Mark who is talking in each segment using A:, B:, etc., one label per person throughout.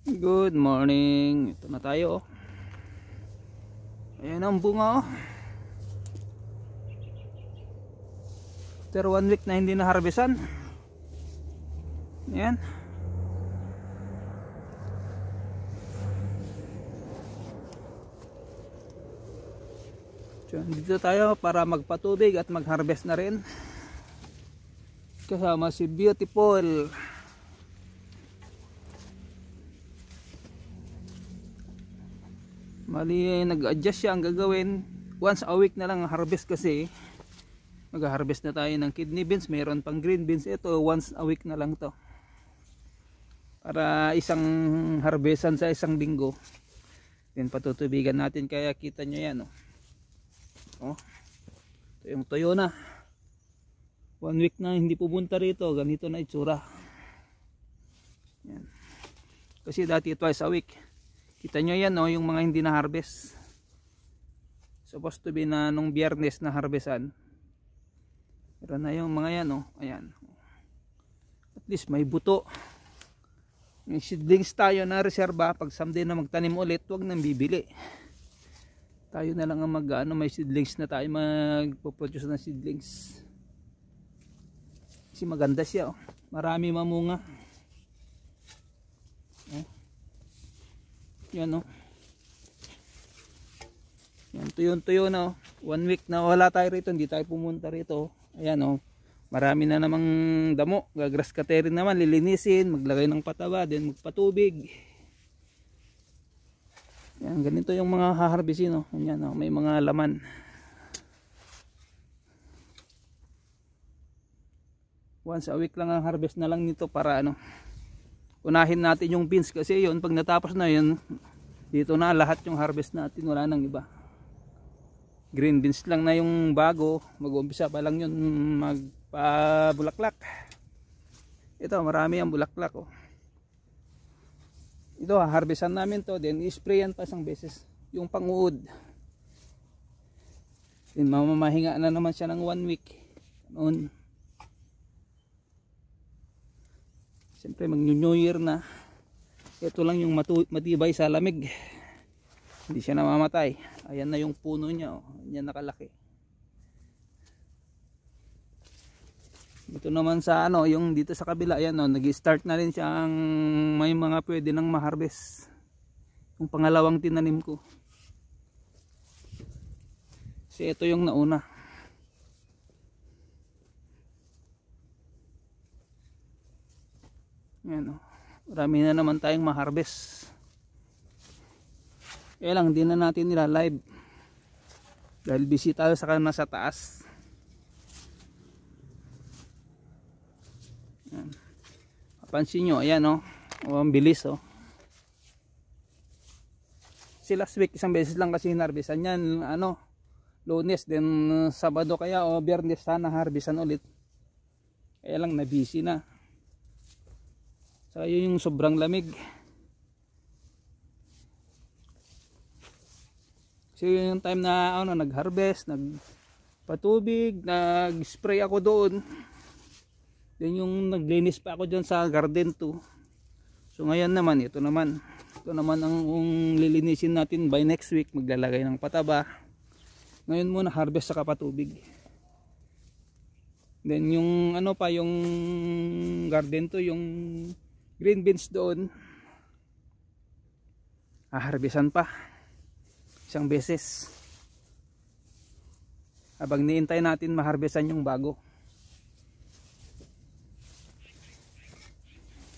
A: Good morning. Ito na tayo. Ayan ang bunga. After 1 week na hindi na harvestan. Ayan. So, dito tayo para magpatubig at mag-harvest na rin. Kasama si Beautiful. Mali, nag-adjust siya. Ang gagawin, once a week na lang harvest kasi mag-harvest na tayo ng kidney beans. Mayroon pang green beans. Ito, once a week na lang to. Para isang harvestan sa isang linggo. Then patutubigan natin. Kaya kita nyo yan. Oh. Ito yung tuyo na. 1 week na hindi pupunta rito. Ganito na itsura. Yan. Kasi dati twice a week. Kita nyo yan, no, yung mga hindi na harvest. Supposed to be na nung biyernes na harvestan. Pero na yung mga yan, no. Ayan. At least may buto. May seedlings tayo na reserba. Pag someday na magtanim ulit, huwag nang bibili. Tayo na lang ang may seedlings na tayo magpo-produce ng seedlings. Kasi maganda siya, oh. Marami mamunga. Oh. Yan, oh. Yan, tuyo na, oh. 1 week na wala tayo rito, hindi tayo pumunta rito. Ayan, oh. Marami na namang damo. Gagrass cutterin naman, lilinisin, maglagay ng pataba, then magpatubig. Yan, ganito yung mga haharbisin, oh. Yan, oh. May mga laman. Once a week lang ang harvest na lang nito para unahin natin yung beans kasi yun pag natapos na yun dito na lahat yung harvest natin, wala nang iba. Green beans lang na yung bago, mag-uumpisa pa lang yun magpabulaklak. Ito marami ang bulaklak, oh. Ito harvestan namin to, then i-sprayan pa isang beses yung panguod, then mamamahinga na naman siya ng 1 week noon. Siyempre mag New Year na. Ito lang yung matibay sa lamig. Hindi siya namamatay. Ayan na yung puno niya, oh. Yan nakalaki. Ito naman sa yung dito sa kabila, ayan, oh, nag-start na rin siyang may mga pwede nang ma-harvest. Yung pangalawang tinanim ko. Kasi ito yung nauna. Ayan, oh. Marami na naman tayong ma-harvest. Kaya lang hindi na natin nila live dahil busy tayo sa nasa taas. Ayan. Papansin nyo, ayan, oh. Oh, ang bilis, oh. Si last week isang beses lang kasi hinarvestan yan, Lunes, then Sabado kaya o Biyernes sana harvestan ulit. Kaya lang na busy na. So yun yung sobrang lamig. So yun yung time na nag-harvest, nagpatubig, nag-spray ako doon. Then yung naglinis pa ako dyan sa garden 2. So ngayon naman, ito naman ang lilinisin natin by next week, maglalagay ng pataba. Ngayon muna harvest sa kapatubig. Then yung yung garden 2, yung green beans doon, harvestan pa isang beses habang niintay natin maharvestan yung bago,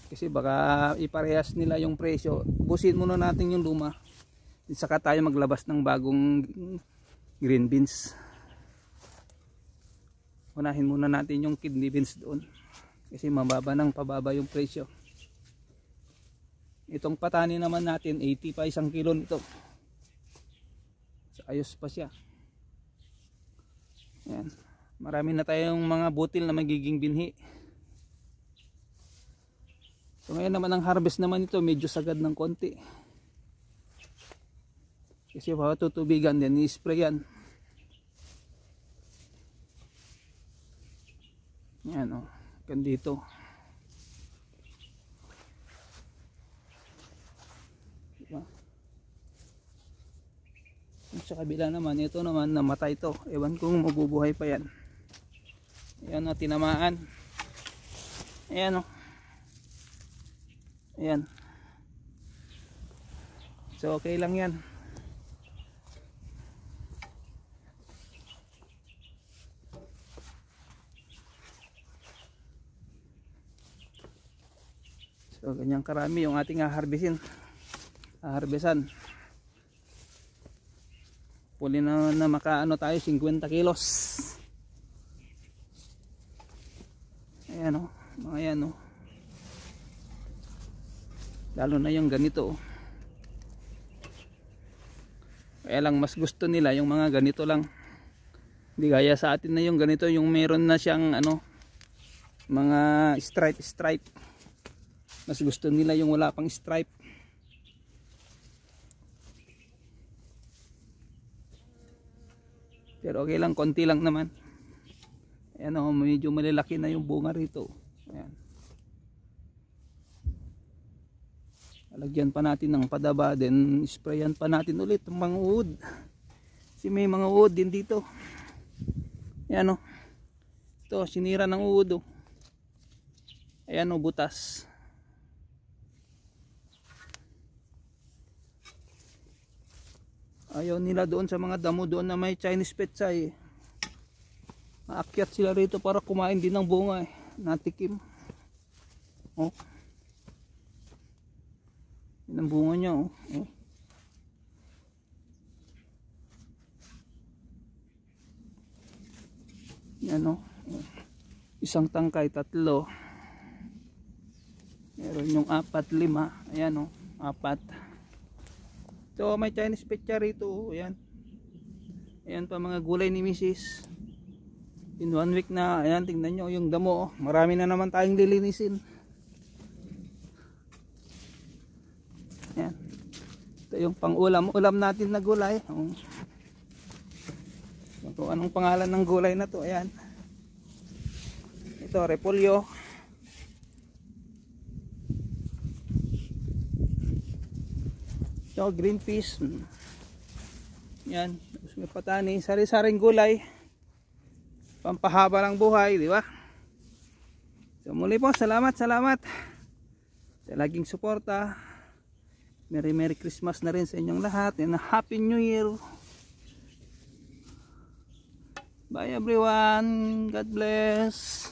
A: kasi baka iparehas nila yung presyo. Busin muna natin yung luma, saka tayo maglabas ng bagong green beans. Unahin muna natin yung kidney beans doon kasi mababa ng pababa yung presyo. Itong patani naman natin 80 pa isang kilo nito. So, ayos pa siya. Yan. Marami na tayong mga butil na magiging binhi. So ngayon naman ang harvest naman ito medyo sagad ng konti. Kasi tutubigan din, i-sprayan. Yan, oh. Gandito. Diba? Sa kabila naman, ito naman namatay to. Ewan kung mabubuhay pa yan. Ayan o, tinamaan. Ayan o. Ayan. So okay lang yan. So ganyan karami yung ating haharbesan. Puli na makaano tayo 50 kilos. Ayan o, mga yan o. Lalo na yung ganito o. Kaya lang mas gusto nila yung mga ganito lang. Hindi gaya sa atin na yung ganito, yung meron na siyang ano, mga stripe. Mas gusto nila yung wala pang stripe. Pero okay lang, konti lang naman. Ayan o, medyo malalaki na yung bunga rito. Ayan. Lagyan pa natin ng padaba, then sprayan pa natin ulit ng mga uod. Kasi may mga uod din dito. Ayan o. Ito, sinira ng uod o. Ayan o, butas. Ayaw nila doon sa mga damo doon na may Chinese petsay. Naakyat sila rito para kumain din ng bunga eh. Natikim. Oh. Yan ang bunga niya oh. Oh. Yan oh. Isang tangkay, 3. Meron yung 4, 5. Ayan oh, 4. So may Chinese petsa rito. Ayan. Ayan pa mga gulay ni Mrs. In 1 week na. Ayan, tingnan nyo yung damo. Marami na naman tayong lilinisin. Ayan. Ito yung pang ulam natin na gulay. Kung anong pangalan ng gulay na to. Ayan. Ito repolyo. So, green peas. Yan. Tapos may patani. Sari-saring gulay. Pampahaba ng buhay. Di ba? So, muli po. Salamat. Sa laging suporta. Merry Christmas na rin sa inyong lahat. And Happy New Year. Bye everyone. God bless.